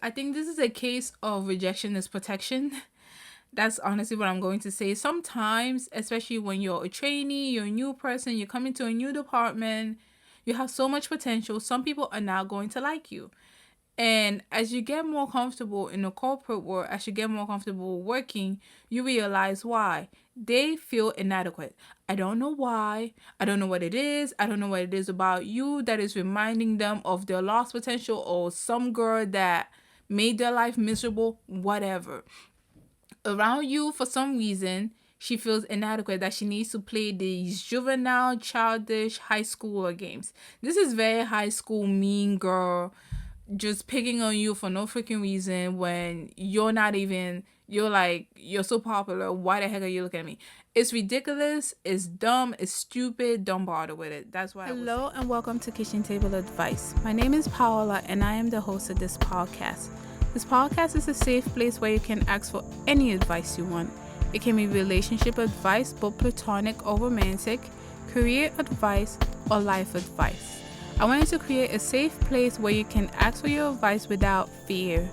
I think this is a case of rejection is protection. That's honestly what I'm going to say. Sometimes, especially when you're a trainee, you're a new person, you're coming to a new department, you have so much potential. Some people are not going to like you. And as you get more comfortable in the corporate world, as you get more comfortable working, you realize why. They feel inadequate. I don't know why. I don't know what it is. I don't know what it is about you that is reminding them of their lost potential or some girl that made their life miserable, whatever. Around you, for some reason, she feels inadequate, that she needs to play these juvenile, childish high schooler games. This is very high school mean girl, just picking on you for no freaking reason when you're not even, you're like, you're so popular. Why the heck are you looking at me? It's ridiculous. It's dumb. It's stupid. Don't bother with it. That's why. Hello and welcome to Kitchen Table Advice. My name is Paola and I am the host of this podcast. This podcast is a safe place where you can ask for any advice you want. It can be relationship advice, both platonic or romantic, career advice, or life advice. I wanted to create a safe place where you can ask for your advice without fear.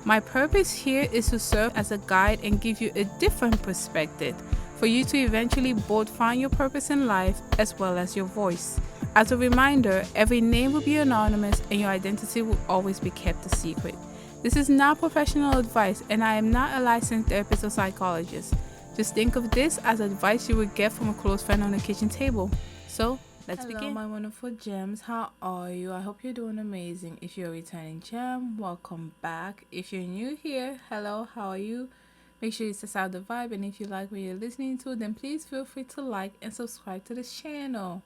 My purpose here is to serve as a guide and give you a different perspective for you to eventually both find your purpose in life as well as your voice. As a reminder, every name will be anonymous and your identity will always be kept a secret. This is not professional advice and I am not a licensed therapist or psychologist. Just think of this as advice you would get from a close friend on the kitchen table. So, let's begin. Hello, my wonderful gems. How are you? I hope you're doing amazing. If you're a returning gem, welcome back. If you're new here, hello, how are you? Make sure you test out the vibe, and if you like what you're listening to, then please feel free to like and subscribe to this channel.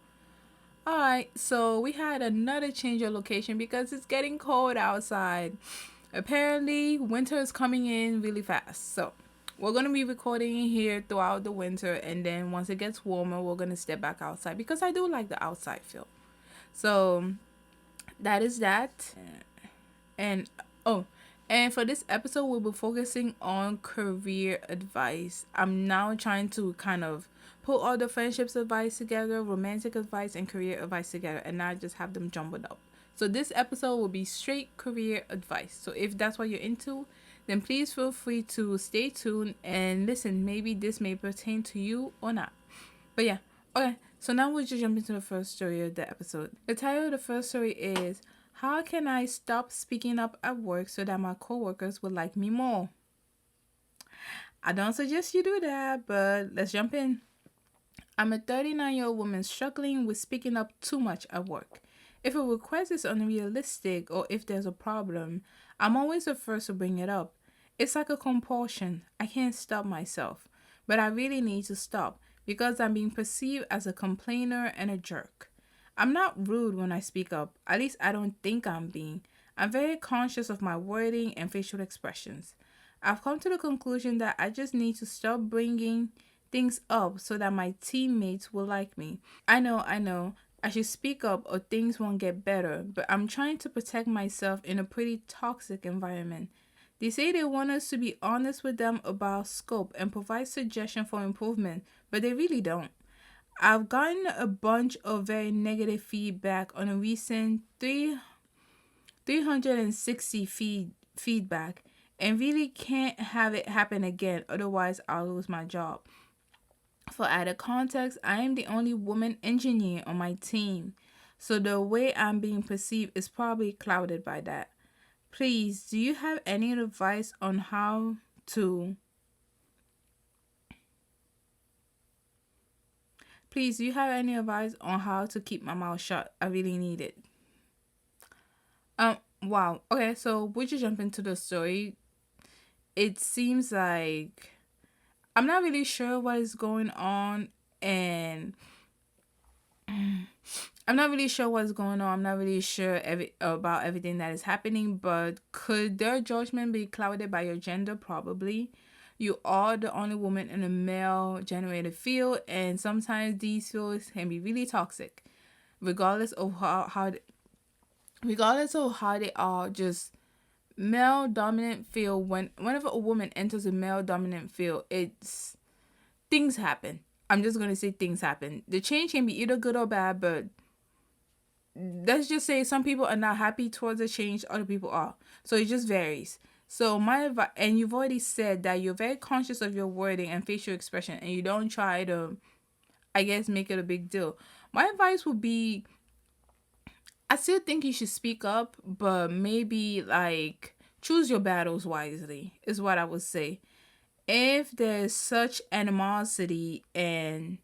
Alright, so we had another change of location because it's getting cold outside. Apparently, winter is coming in really fast. So, we're going to be recording here throughout the winter. And then once it gets warmer, we're going to step back outside. Because I do like the outside feel. So, that is that. And, and for this episode, we'll be focusing on career advice. I'm now trying to kind of put all the friendships advice together, romantic advice, and career advice together. And not just have them jumbled up. So this episode will be straight career advice. So if that's what you're into, then please feel free to stay tuned and listen. Maybe this may pertain to you or not. But yeah, okay. So now we'll just jump into the first story of the episode. The title of the first story is, How Can I Stop Speaking Up at Work So That My Coworkers Will Like Me More? I don't suggest you do that, but let's jump in. I'm a 39-year-old woman struggling with speaking up too much at work. If a request is unrealistic or if there's a problem, I'm always the first to bring it up. It's like a compulsion. I can't stop myself. But I really need to stop because I'm being perceived as a complainer and a jerk. I'm not rude when I speak up. At least I don't think I'm being. I'm very conscious of my wording and facial expressions. I've come to the conclusion that I just need to stop bringing things up so that my teammates will like me. I know. I should speak up or things won't get better, but I'm trying to protect myself in a pretty toxic environment. They say they want us to be honest with them about scope and provide suggestions for improvement, but they really don't. I've gotten a bunch of very negative feedback on a recent 360 feedback and really can't have it happen again, otherwise I'll lose my job. For added context, I am the only woman engineer on my team, so the way I'm being perceived is probably clouded by that. Please, do you have any advice on how to... Please, do you have any advice on how to keep my mouth shut? I really need it. Wow. Okay, so would you jump into the story? It seems like I'm not really sure what is going on, and I'm not really sure what's going on. I'm not really sure about everything that is happening, but could their judgment be clouded by your gender? Probably. You are the only woman in a male-generated field, and sometimes these fields can be really toxic, regardless of regardless of how they are. Just male dominant field. Whenever a woman enters a male dominant field, it's things happen. I'm just gonna say things happen. The change can be either good or bad, but let's just say some people are not happy towards the change, other people are. So it just varies. So my advice, and you've already said that you're very conscious of your wording and facial expression, and you don't try to, I guess, make it a big deal. My advice would be, I still think you should speak up, but maybe like choose your battles wisely, is what I would say. If there's such animosity and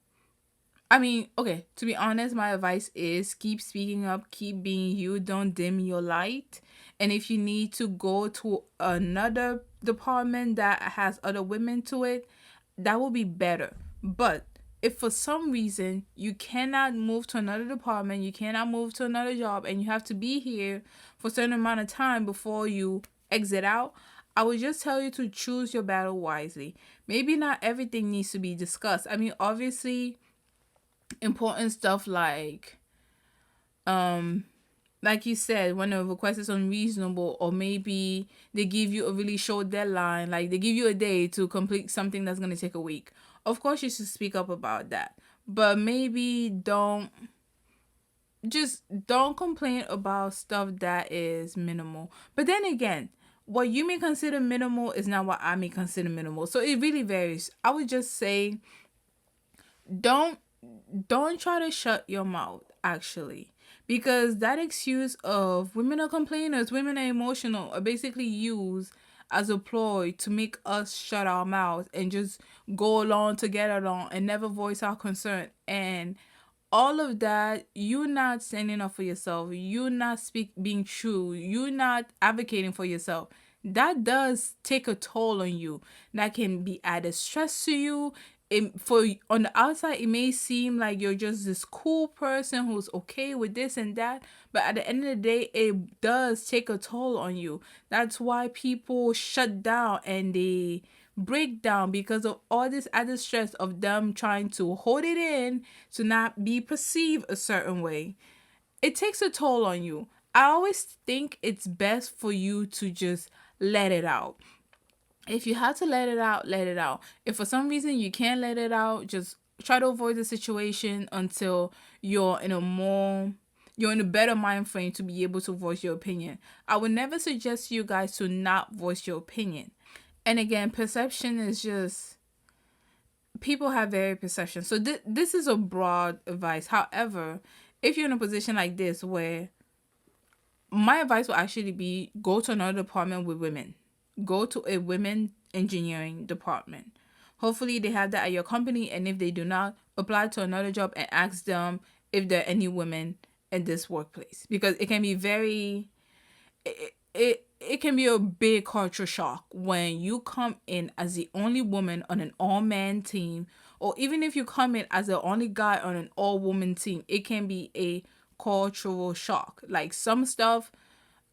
okay, to be honest, my advice is keep speaking up, keep being you, don't dim your light. And if you need to go to another department that has other women to it, that will be better. But if for some reason you cannot move to another department, you cannot move to another job, and you have to be here for a certain amount of time before you exit out, I would just tell you to choose your battle wisely. Maybe not everything needs to be discussed. Obviously, important stuff like you said, when a request is unreasonable, or maybe they give you a really short deadline, like they give you a day to complete something that's going to take a week, of course you should speak up about that. But maybe don't complain about stuff that is minimal. But then again, what you may consider minimal is not what I may consider minimal, so it really varies. I would just say don't don't try to shut your mouth, actually, because that excuse of women are complainers, women are emotional, are basically used as a ploy to make us shut our mouths and just go along to get along and never voice our concern. And all of that, you're not standing up for yourself, you're not being true, you're not advocating for yourself. That does take a toll on you. That can be added stress to you. For on the outside, it may seem like you're just this cool person who's okay with this and that, but at the end of the day, it does take a toll on you. That's why people shut down and they break down, because of all this added stress of them trying to hold it in to not be perceived a certain way. It takes a toll on you. I always think it's best for you to just let it out. If you have to let it out, let it out. If for some reason you can't let it out, just try to avoid the situation until you're in a better mind frame to be able to voice your opinion. I would never suggest you guys to not voice your opinion. And again, perception is just, people have very perception. So this is a broad advice. However, if you're in a position like this, where my advice will actually be, go to another department with women. Go to a women engineering department. Hopefully they have that at your company, and if they do not, apply to another job and ask them if there are any women in this workplace, because it can be it can be a big culture shock when you come in as the only woman on an all-man team, or even if you come in as the only guy on an all-woman team. It can be a cultural shock. Like, some stuff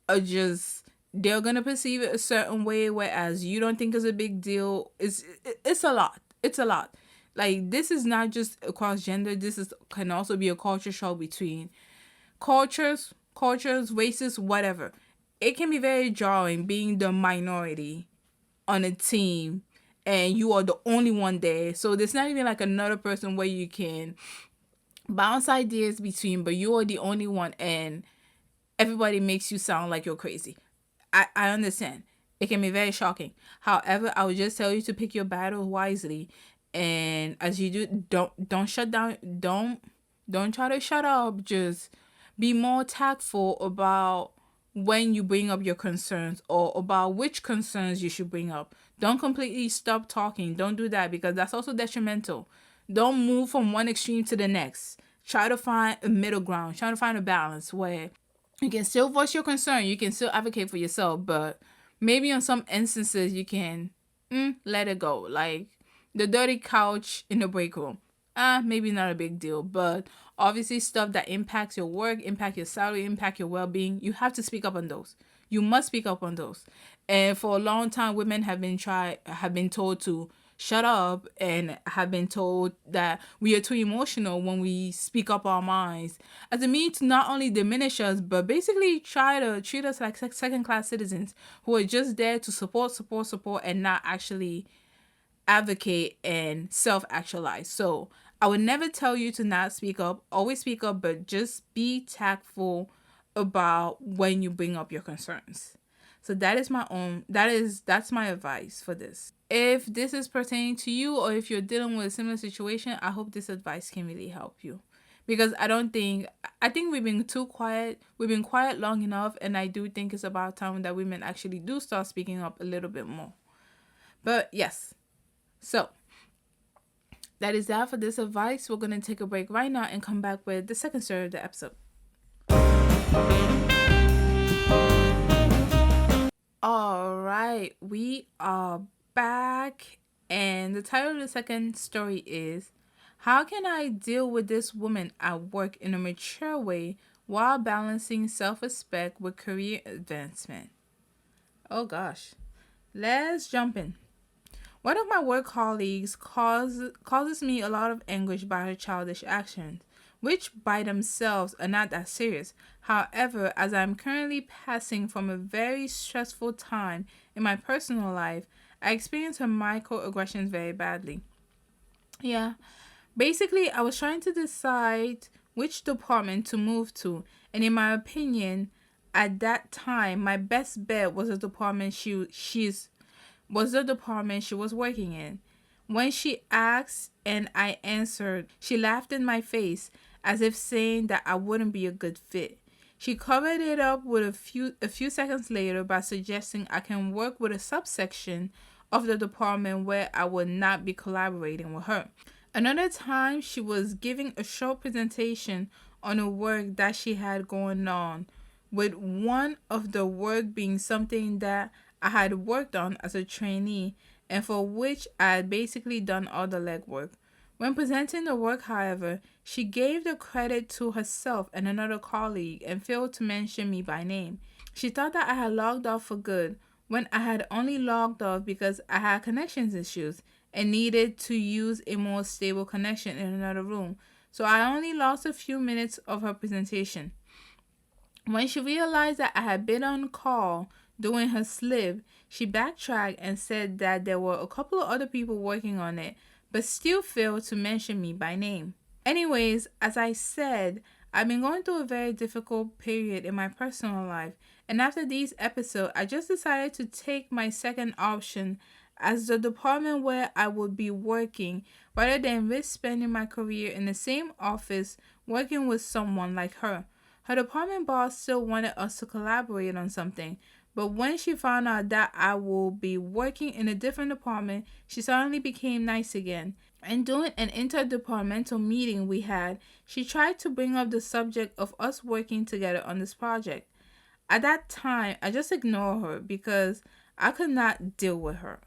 are just, they're gonna perceive it a certain way, whereas you don't think it's a big deal. It's a lot. It's a lot. Like, this is not just across gender. This is can also be a culture shock between cultures, races, whatever. It can be very jarring being the minority on a team and you are the only one there. So there's not even like another person where you can bounce ideas between, but you are the only one, and everybody makes you sound like you're crazy. I understand. It can be very shocking. However, I would just tell you to pick your battle wisely. And as you do, don't shut down. Don't try to shut up. Just be more tactful about when you bring up your concerns, or about which concerns you should bring up. Don't completely stop talking. Don't do that, because that's also detrimental. Don't move from one extreme to the next. Try to find a middle ground. Try to find a balance where you can still voice your concern. You can still advocate for yourself, but maybe on some instances you can let it go. Like the dirty couch in the break room. Maybe not a big deal, but obviously stuff that impacts your work, impact your salary, impact your well-being, you have to speak up on those. You must speak up on those. And for a long time, women have been told to shut up, and have been told that we are too emotional when we speak up our minds, as a means to not only diminish us, but basically try to treat us like second-class citizens who are just there to support, and not actually advocate and self-actualize. So I would never tell you to not speak up. Always speak up, but just be tactful about when you bring up your concerns. So that's my advice for this. If this is pertaining to you or if you're dealing with a similar situation, I hope this advice can really help you. Because I think we've been too quiet. We've been quiet long enough, and I do think it's about time that women actually do start speaking up a little bit more. But yes. So, that is that for this advice. We're going to take a break right now and come back with the second story of the episode. All right, we are back, and the title of the second story is How Can I Deal with This Woman at Work in a Mature Way While Balancing Self Respect with Career Advancement? Oh gosh, let's jump in. One of my work colleagues causes me a lot of anguish by her childish actions, which by themselves are not that serious. However, as I'm currently passing from a very stressful time in my personal life, I experience her microaggressions very badly. Yeah, basically, I was trying to decide which department to move to, and in my opinion, at that time, my best bet was the department she was working in. When she asked and I answered, she laughed in my face as if saying that I wouldn't be a good fit. She covered it up with a few seconds later by suggesting I can work with a subsection of the department where I would not be collaborating with her. Another time, she was giving a short presentation on a work that she had going on, with one of the work being something that I had worked on as a trainee and for which I had basically done all the legwork. When presenting the work, however, she gave the credit to herself and another colleague and failed to mention me by name. She thought that I had logged off for good when I had only logged off because I had connections issues and needed to use a more stable connection in another room. So I only lost a few minutes of her presentation. When she realized that I had been on call doing her slip, she backtracked and said that there were a couple of other people working on it, but still failed to mention me by name. Anyways, as I said, I've been going through a very difficult period in my personal life, and after these episodes, I just decided to take my second option as the department where I would be working rather than risk spending my career in the same office working with someone like her. Her department boss still wanted us to collaborate on something, but when she found out that I will be working in a different department, she suddenly became nice again. And during an interdepartmental meeting we had, she tried to bring up the subject of us working together on this project. At that time, I just ignored her because I could not deal with her.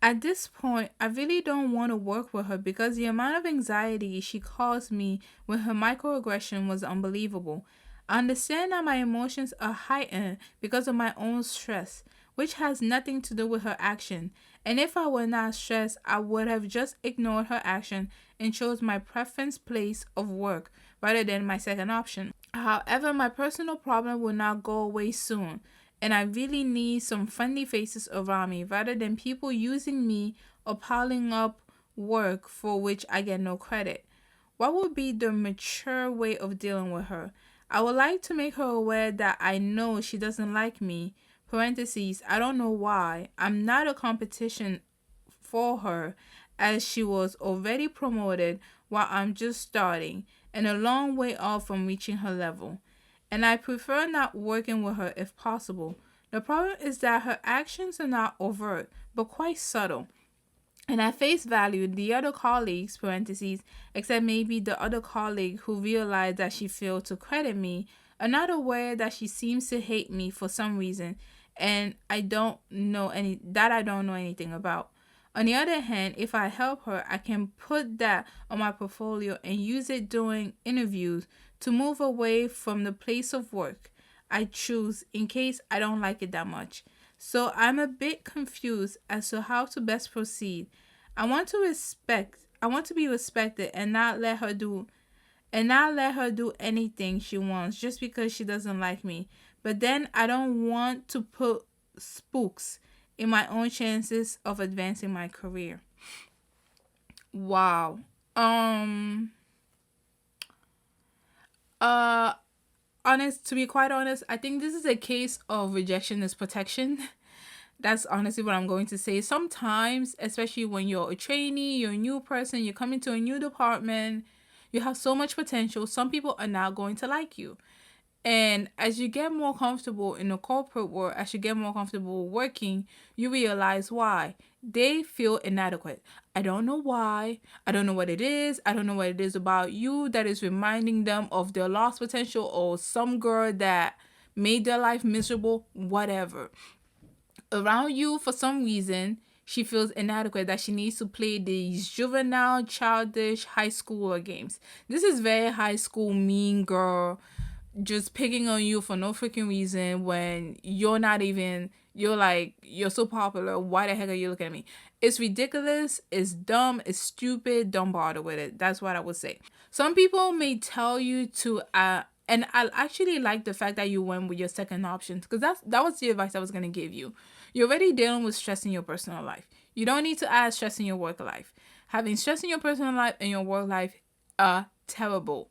At this point, I really don't want to work with her because the amount of anxiety she caused me with her microaggression was unbelievable. I understand that my emotions are heightened because of my own stress, which has nothing to do with her action. And if I were not stressed, I would have just ignored her action and chose my preference place of work rather than my second option. However, my personal problem will not go away soon, and I really need some friendly faces around me rather than people using me or piling up work for which I get no credit. What would be the mature way of dealing with her? I would like to make her aware that I know she doesn't like me. Parentheses, I don't know why. I'm not a competition for her as she was already promoted while I'm just starting and a long way off from reaching her level. And I prefer not working with her if possible. The problem is that her actions are not overt, but quite subtle. And at face value, the other colleagues, parentheses, except maybe the other colleague who realized that she failed to credit me, are not aware that she seems to hate me for some reason, and I don't know anything about. On the other hand, if I help her, I can put that on my portfolio and use it during interviews to move away from the place of work I choose in case I don't like it that much. So I'm a bit confused as to how to best proceed. I want to be respected and not let her do anything she wants just because she doesn't like me. But then I don't want to put spooks in my own chances of advancing my career. Wow. Um uh honest to be quite honest, I think this is a case of rejection is protection. That's honestly what I'm going to say. Sometimes, especially when you're a trainee, you're a new person, you're coming to a new department, you have so much potential. Some people are not going to like you. And as you get more comfortable in the corporate world, as you get more comfortable working, you realize why. They feel inadequate. I don't know why. I don't know what it is. I don't know what it is about you that is reminding them of their lost potential or some girl that made their life miserable, whatever. Around you, for some reason, she feels inadequate, that she needs to play these juvenile, childish high schooler games. This is very high school mean girl, just picking on you for no freaking reason when you're not even, you're like, you're so popular. Why the heck are you looking at me? It's ridiculous. It's dumb. It's stupid. Don't bother with it. That's what I would say. Some people may tell you to, and I actually like the fact that you went with your second option, because that was the advice I was gonna give you. You're already dealing with stress in your personal life. You don't need to add stress in your work life. Having stress in your personal life and your work life are terrible.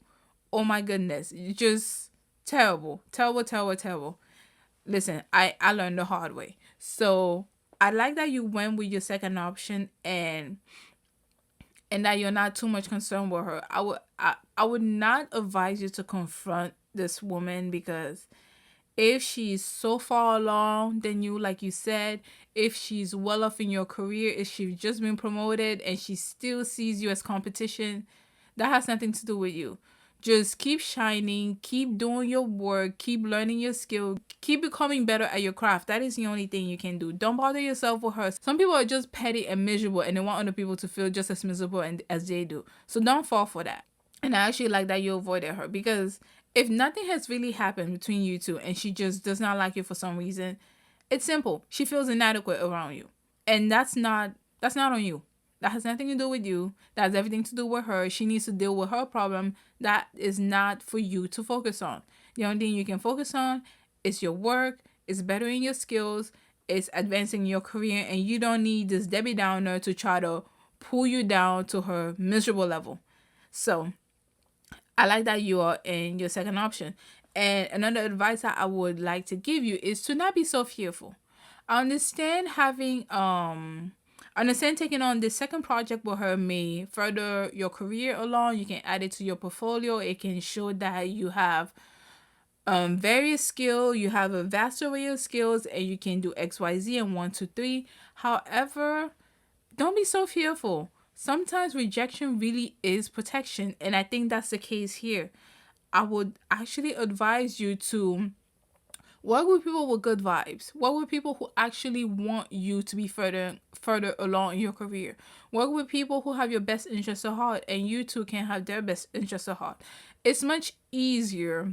Oh my goodness, you just terrible, terrible, terrible, terrible. Listen, I learned the hard way. So I like that you went with your second option, and that you're not too much concerned with her. I would not advise you to confront this woman, because if she's so far along than you, like you said, if she's well off in your career, if she's just been promoted and she still sees you as competition, that has nothing to do with you. Just keep shining, keep doing your work, keep learning your skill, keep becoming better at your craft. That is the only thing you can do. Don't bother yourself with her. Some people are just petty and miserable, and they want other people to feel just as miserable as they do. So don't fall for that. And I actually like that you avoided her, because if nothing has really happened between you two and she just does not like you for some reason, it's simple. She feels inadequate around you. And that's not on you. That has nothing to do with you. That has everything to do with her. She needs to deal with her problem. That is not for you to focus on. The only thing you can focus on is your work, is bettering your skills, is advancing your career, and you don't need this Debbie Downer to try to pull you down to her miserable level. So I like that you are in your second option. And another advice that I would like to give you is to not be so fearful. I understand taking on the second project with her may further your career along. You can add it to your portfolio. It can show that you have various skill, you have a vast array of skills, and you can do XYZ and 1, 2, 3. However, don't be so fearful. Sometimes rejection really is protection, and I think that's the case here. I would actually advise you to work with people with good vibes. Work with people who actually want you to be further along in your career. Work with people who have your best interests at heart, and you too can have their best interests at heart. It's much easier.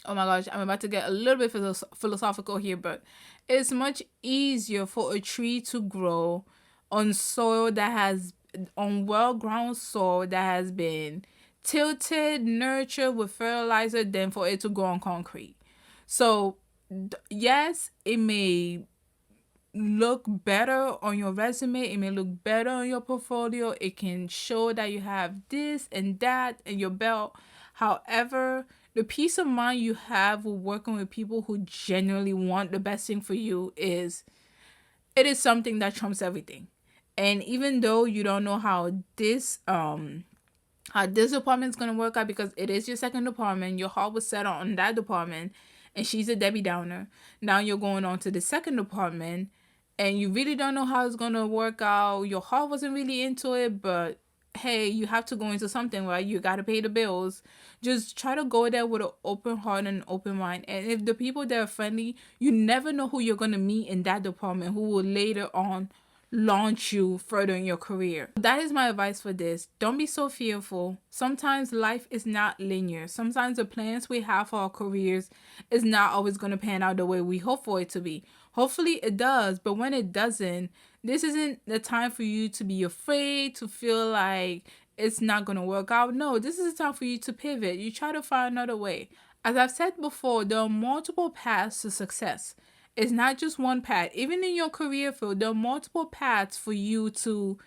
Oh my gosh, I'm about to get a little bit philosophical here, but it's much easier for a tree to grow on soil that has, on well ground soil that has been tilted, nurtured with fertilizer, than for it to grow on concrete. So, yes, it may look better on your resume, it may look better on your portfolio, it can show that you have this and that in your belt. However, the peace of mind you have with working with people who genuinely want the best thing for you is something that trumps everything. And even though you don't know how this department's gonna work out, because it is your second department, your heart was set on that department, and she's a Debbie Downer. Now you're going on to the second department, and you really don't know how it's gonna work out. Your heart wasn't really into it, but hey, you have to go into something, right? You gotta pay the bills. Just try to go there with an open heart and an open mind. And if the people that are friendly, you never know who you're gonna meet in that department who will later on launch you further in your career. That is my advice for this. Don't be so fearful. Sometimes life is not linear. Sometimes the plans we have for our careers is not always going to pan out the way we hope for it to be. Hopefully it does, but when it doesn't, this isn't the time for you to be afraid, to feel like it's not going to work out. No, this is the time for you to pivot. You try to find another way. As I've said before, there are multiple paths to success. It's not just one path. Even in your career field, there are multiple paths for you to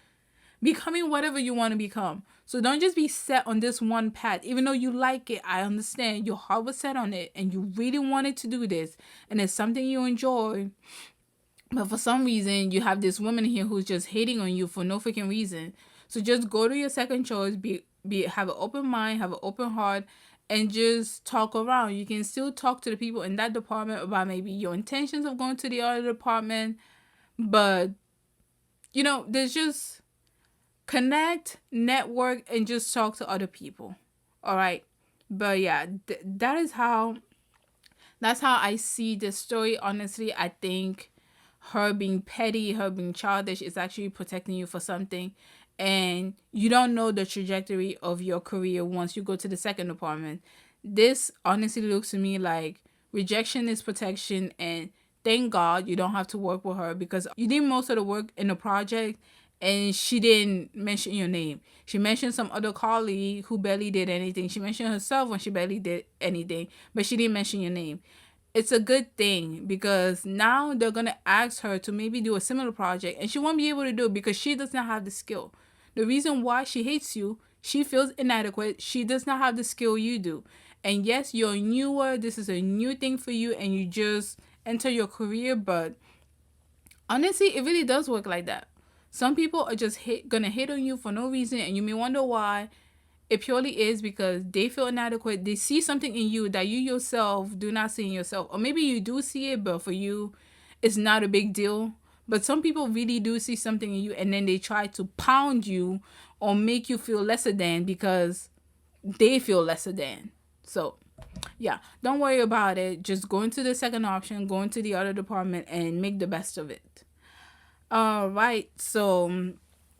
becoming whatever you want to become. So don't just be set on this one path. Even though you like it, I understand your heart was set on it and you really wanted to do this and it's something you enjoy. But for some reason, you have this woman here who's just hating on you for no freaking reason. So just go to your second choice, have an open mind, have an open heart, and just talk around. You can still talk to the people in that department about maybe your intentions of going to the other department. But, there's just connect, network, and just talk to other people. All right. But yeah, that's how I see this story. Honestly, I think her being petty, her being childish is actually protecting you for something. And you don't know the trajectory of your career once you go to the second department. This honestly looks to me like rejection is protection. And thank God you don't have to work with her, because you did most of the work in the project and she didn't mention your name. She mentioned some other colleague who barely did anything. She mentioned herself when she barely did anything, but she didn't mention your name. It's a good thing, because now they're going to ask her to maybe do a similar project and she won't be able to do it because she does not have the skill. The reason why she hates you, she feels inadequate. She does not have the skill you do. And yes, you're newer. This is a new thing for you and you just enter your career. But honestly, it really does work like that. Some people are just gonna hate on you for no reason, and you may wonder why. It purely is because they feel inadequate. They see something in you that you yourself do not see in yourself. Or maybe you do see it, but for you, it's not a big deal. But some people really do see something in you, and then they try to pound you or make you feel lesser than because they feel lesser than. So, yeah, don't worry about it. Just go into the second option, go into the other department, and make the best of it. All right, so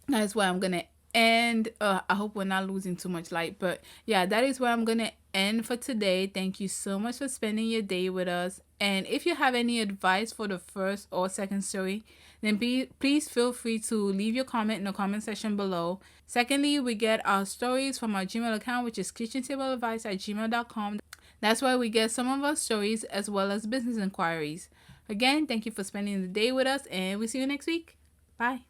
that's where I'm gonna end. I hope we're not losing too much light, but yeah, that is where I'm gonna end for today. Thank you so much for spending your day with us. And if you have any advice for the first or second story, then please feel free to leave your comment in the comment section below. Secondly, we get our stories from our Gmail account, which is kitchentableadvice@gmail.com. That's where we get some of our stories as well as business inquiries. Again, thank you for spending the day with us, and we'll see you next week. Bye.